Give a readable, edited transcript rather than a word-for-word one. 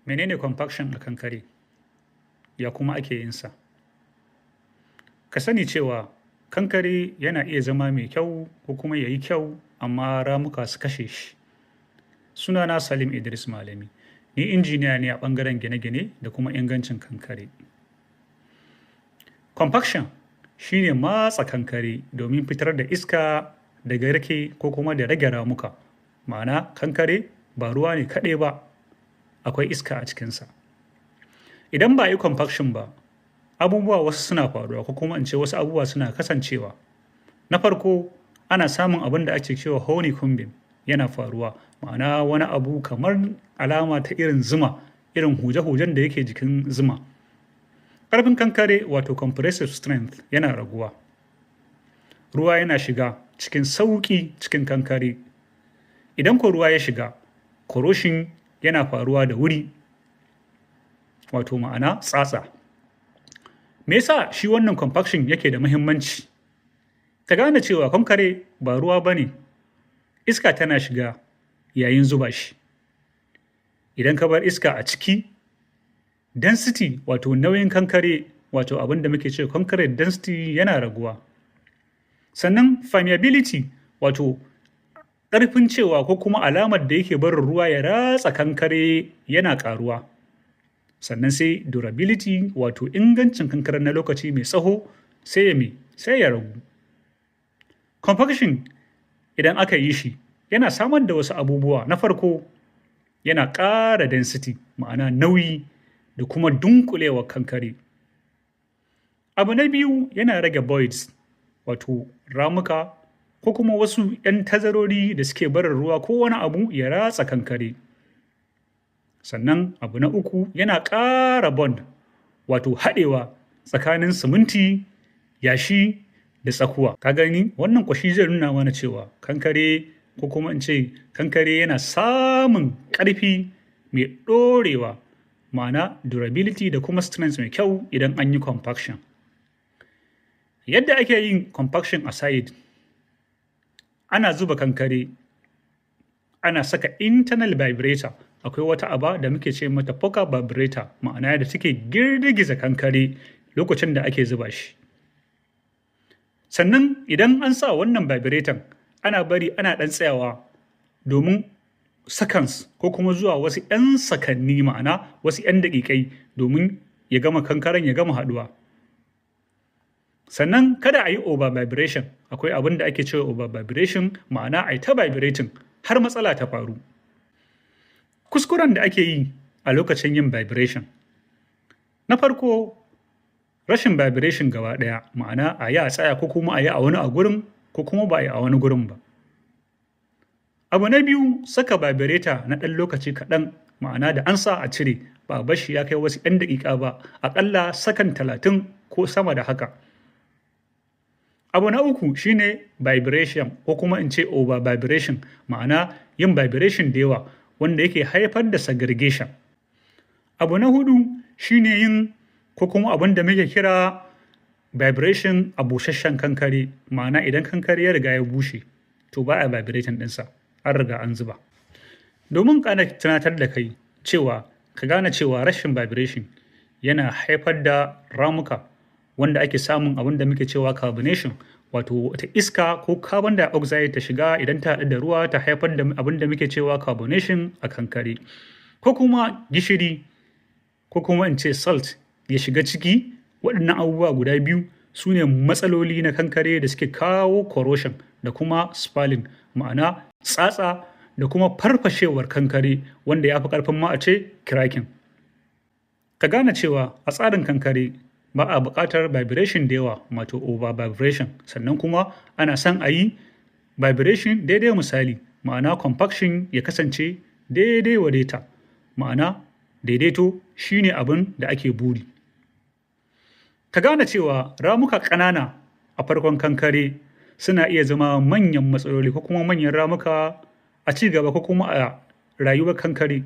Menene compaction a kankare? Ya kuma ake yin sa? Ka sani cewa kankare yana iya zama mai kyau ko kuma ya yi kyau amma ramuka su kashe shi. Sunana Salim Idris Malami. Ni injiniya ne a ɓangaren gine-gine da kuma ingancin kankare. Compaction shi ne matsa kankare domin fitar da iska daga rake ko kuma da rage ramuka. Ma'ana kankare ba ruwa ne kaɗai ba, akwai iska a cikinsa. Idan ba a yi compaction ba, abubuwa wasu suna faruwa ko kuma in ce wasu abubuwa suna kasancewa. Na farko, ana samun abin da ake cewa honeycombing yana faruwa, ma'ana wani abu kamar alama ta irin zuma, irin huje-hujen da yake jikin zuma. Ƙarfin kankare wato compressive strength yana raguwa. Ruwa yana shiga cikin sauƙi cikin kankare. Idan ko ruwa ya shiga, corrosion yana faruwa da wuri, wato ma'ana tsatsa. Me yasa shi wannan compaction yake da muhimmanci? Ka gane cewa kankare ba ruwa ba ne, iska tana shiga yayin zuba shi. Idan ka bar iska a ciki, density wato nauyin kankare wato abin da muke cewa concrete density yana raguwa. Sannan permeability wato ƙarfin cewa ko kuma alamar da yake barin ruwa ya ratsa kankare yana ƙaruwa. Sannan sai durability wato ingancin kankare na lokaci mai tsaho sai ya ragu. Compaction idan aka yi shi yana samar da wasu abubuwa. Na farko yana ƙara density ma'ana nauyi da kuma dunƙulewar kankare. Abu na biyu yana rage voids wato ramuka ko kuma wasu 'yan tazarori da suke barin ruwa ko wani abu ya ratsa kankare. Sannan abu na uku yana ƙara bond wato haɗewa tsakanin siminti, yashi da tsakuwa. Ka gani wannan kwashi zai nuna mana cewa kankare ko kuma in ce kankare yana samun ƙarfi mai ɗorewa, ma'ana durability da kuma strength mai kyau idan an yi compaction. Yadda ake yin compaction a side, ana zuba kankare, ana saka internal vibrator. Akwai wata aba da muke ce mata poker vibrator, ma'ana da take girgiza kankare lokacin da ake zuba shi. Sannan idan an sa wannan vibrator, ana bari ana ɗan tsayawa domin seconds ko kuma zuwa wasu 'yan sakanni, ma'ana wasu 'yan daƙiƙai domin ya gama kankaren ya gama haɗuwa. Sannan kada a yi over vibration. Akwai abin da ake cewa over vibration, ma'ana a yi ta vibrating har matsala ta faru. Kuskuren da ake yi a lokacin yin vibration. Na farko, rashin vibration gaba ɗaya, ma'ana a yi a tsaya ko kuma a yi a wani a gurin ko kuma ba a yi a wani gurin ba. Abu na biyu, saka vibrator na ɗan lokaci kaɗan, ma'ana da an sa a cire ba a bashi ya kai wasu 'yan daƙiƙa ba, aƙalla sakan 30 ko sama da haka. Abu na uku shine vibration ko kuma in ce over vibration, ma'ana yin vibration da yawa wanda yake haifar da segregation. Abu na hudu shine yin ko kuma abin da muke kira vibration a busasshen kankare, ma'ana idan kankare ya riga ya bushe to ba a vibrating ɗinsa, an riga an zuba. Domin ƙana tunatar da kai cewa ka gane cewa rashin vibration yana haifar da ramuka wanda ake samun abin da muke cewa carbonation, wato wata iska ko carbon dioxide ta shiga idan ta haɗu da ruwa ta haifar da abin da muke cewa carbonation a kankare, ko kuma gishiri ko kuma in ce salt ya shiga ciki. Waɗannan abubuwa guda biyu su ne matsaloli na kankare da suke kawo corrosion da kuma spalling, ma'ana tsatsa da kuma farfashewar kankare wanda ya fi ƙarfin ma a ce cracking. Ka gane cewa a tsarin kankare ba a buƙatar vibration da yawa, wato over vibration. Sannan kuma ana son a yi vibration daidai misali, ma'ana compaction ya kasance daidai wadaita, ma'ana daidaito shine abin da ake buri. Ka gane cewa ramuka ƙanana a farkon kankare suna iya zama manyan matsaloli ko kuma manyan ramuka a ci gaba ko kuma a rayuwar kankare.